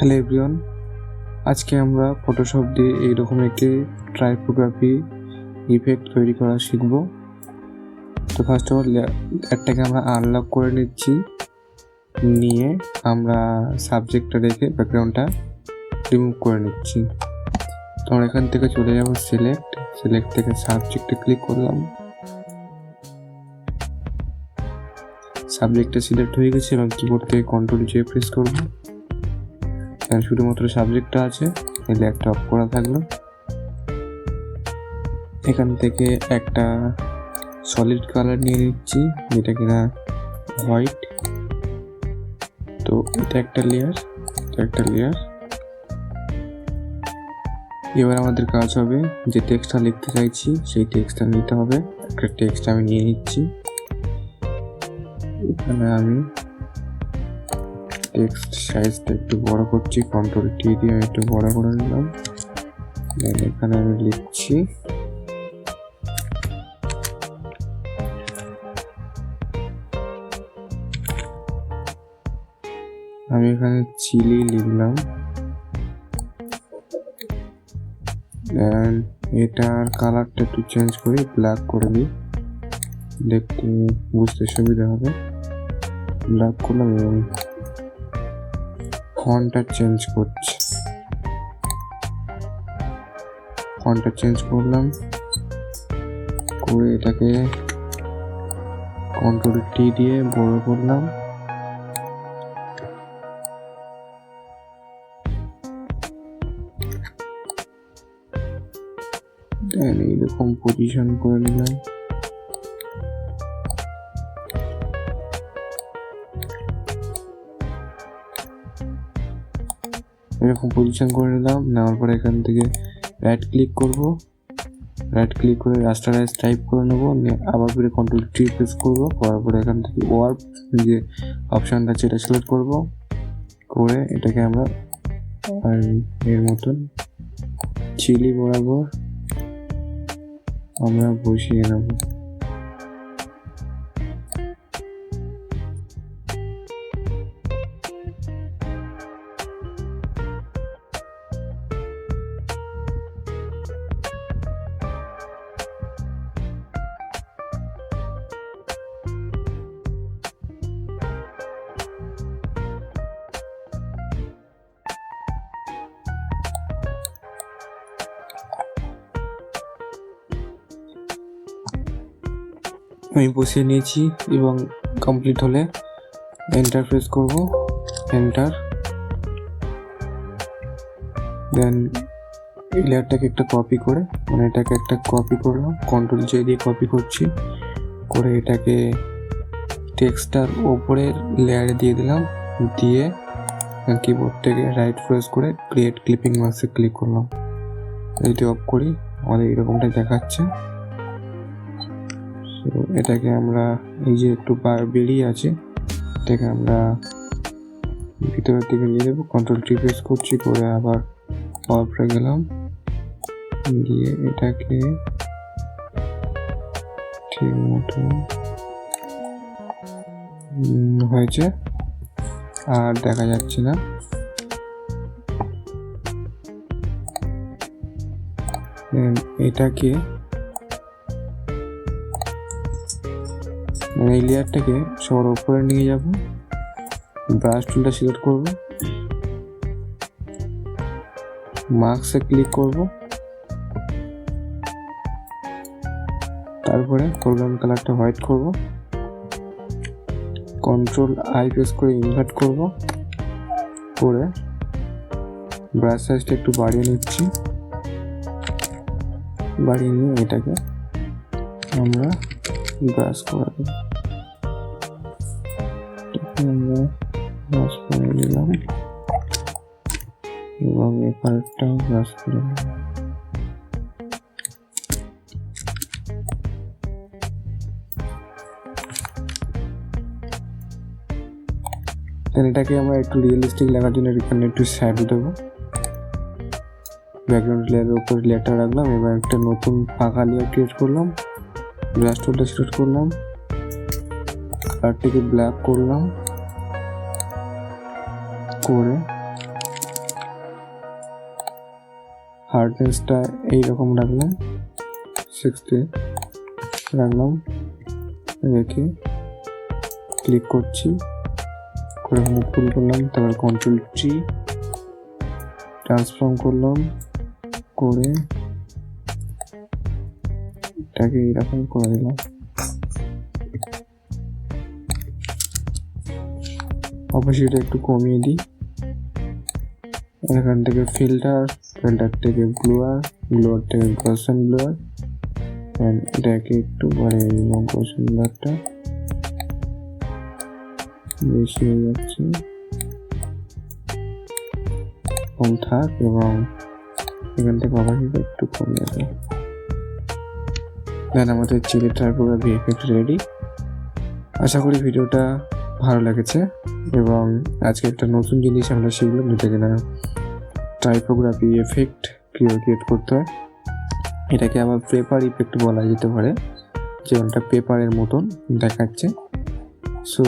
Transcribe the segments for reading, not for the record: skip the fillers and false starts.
Hello everyone, আজকে আমরা Photoshop দিয়ে এইরকম একটি টাইপোগ্রাফি ইফেক্ট তৈরি করা শিখব। তো ফার্স্ট অফ অল লেয়ারটাকে আমরা আনলক করে নিচ্ছি, নিয়ে আমরা সাবজেক্টটা রেখে ব্যাকগ্রাউন্ডটা রিমুভ করে নিচ্ছি। তো আমরা এখান থেকে চলে যাব সিলেক্ট থেকে সাবজেক্টে ক্লিক করলাম। সাবজেক্টটা সিলেক্ট হয়ে গেছে এবং কিবোর্ড থেকে কন্ট্রোল জে প্রেস করব। শুধুমাত্র সাবজেক্টটা আছে, এই লেয়ারটা অফ করা থাকলো। এখান থেকে একটা সলিড কালার নিয়ে নিচ্ছি, যেটা কিনা হোয়াইট। তো এটা একটা লেয়ার, এবার আমাদের কাজ হবে যে টেক্সটটা লিখতে চাইছি সেই টেক্সটটা নিতে হবে। একটা টেক্সট আমি নিয়ে নিচ্ছি, এখানে আমি টেক্সট সাইজটা একটু বড় করছি, কন্ট্রোল টি দিয়ে আমি একটু বড় করে নিলাম। এখানে আমি লিখছি আমি এখানে চিলি লিখলাম। এটার কালারটা একটু চেঞ্জ করি, ব্ল্যাক করে দিই, দেখতে বুঝতে সুবিধা হবে। ব্ল্যাক করলাম এবং ফন্টটা চেঞ্জ করলাম, করে এটাকে কন্ট্রোল টি দিয়ে বড় করলাম। এইরকম পজিশন করে নিলাম। নেওয়ার পরে এখান থেকে রাইট ক্লিক করে রাস্টারাইজ টাইপ করে নেবো, আবার ফিরে কন্ট্রোল টি প্রেস করবো, করার পরে এখান থেকে ওয়ার্প যে অপশানটা আছে এটা সিলেক্ট করবো, করে এটাকে আমরা এর মতন চিলি বরাবর আমরা বসিয়ে নেব। আমি বসিয়ে নিয়েছি এবং কমপ্লিট হলে এন্টার প্রেস করব, এন্টার। দেন এই লেয়ারটাকে একটা কপি করে, এটাকে একটা কপি করলাম, কন্ট্রোল জে দিয়ে কপি করছি, করে এটাকে টেক্সটটার ওপরের লেয়ারে দিয়ে দিলাম, দিয়ে কিবোর্ড থেকে রাইট প্রেস করে ক্রিয়েট ক্লিপিং মাস্কে ক্লিক করলাম। যদি অফ করি আমাদের এরকমটা দেখাচ্ছে। তো এটাকে আমরা এই যে একটু বেরিয়ে আছে, এটাকে আমরা ভিতরের দিকে নিয়ে দেবো, কন্ট্রোল টি প্রেস করছি, করে আবার অফে গেলাম, গিয়ে এটাকে ঠিক মতো হয়েছে, আর দেখা যাচ্ছে না। এটাকে এই লেয়ারটাকে সবার উপরে নিয়ে যাব, ব্রাশ টুলটা সিলেক্ট করব, মার্কসে ক্লিক করব, তারপরে ফোরগ্রাউন্ড কালারটা হোয়াইট করব, কন্ট্রোল আই প্রেস করে ইনভার্ট করব, করে ব্রাশ সাইজটা একটু বাড়িয়ে নিচ্ছি, বাড়িয়ে নিয়ে এটাকে আমরা ব্রাশ করে দেব। আমরা ব্রাশ করে নিলাম এবং এই পার্টটাও ব্রাশ করে নিলাম। এটাকে আমরা একটু রিয়েলিস্টিক লাগার জন্য এখানে একটু শ্যাডো দেবো। ব্যাকগ্রাউন্ড লেয়ারের উপর লেয়ারটা রাখলাম, এবার একটা নতুন ফাঁকা লেয়ার ক্রিয়েট করলাম, ব্রাশ টুলটা সিলেক্ট করলাম, কালারটিকে ব্ল্যাক করলাম, করে হার্ডনেসটা এইরকম রাখলাম, 60 রাখলাম, রেখে ক্লিক করছি, করে মুভ ফুল করলাম, তারপর কন্ট্রোল টি ট্রান্সফর্ম করলাম, করে এটাকে এরকম করে দিলাম। অপোজিটটা একটু কমিয়ে দিই, এখান থেকে ফিল্টার থেকে ব্লুয়ার থেকে গসন ব্লুয়ার, এটাকে একটু বাড়িয়ে দিলাম, গসন ব্লুয়ারটা বেশি হয়ে যাচ্ছে, কম থাক, এবং এখান থেকে অপোজিটটা একটু কমিয়ে দেবো। দেন আমাদের চিলি টাইপোগ্রাফি এফেক্ট রেডি। আশা করি ভিডিওটা ভালো লেগেছে, এবং আজকে একটা নতুন জিনিস আমরা শিখলাম, যেটা কিনা টাইপোগ্রাফি এফেক্ট ক্রিয়েট করতে হয়। এটাকে আবার পেপার ইফেক্ট বলা যেতে পারে, যেমনটা পেপারের মতন দেখাচ্ছে। সো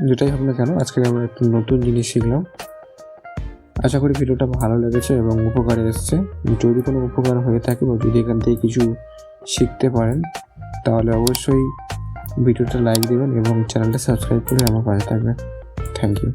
যেটাই হোক না কেন, আজকে আমরা একটা নতুন জিনিস শিখলাম। আশা করি ভিডিওটা ভালো লেগেছে এবং উপকারে এসছে। যদি কোনো উপকার হয়ে থাকে বা যদি এখান থেকে কিছু শিখতে পারেন, তাহলে অবশ্যই ভিডিওটা লাইক দেবেন এবং চ্যানেলটা সাবস্ক্রাইব করে আমার পাশে থাকবেন। Thank you.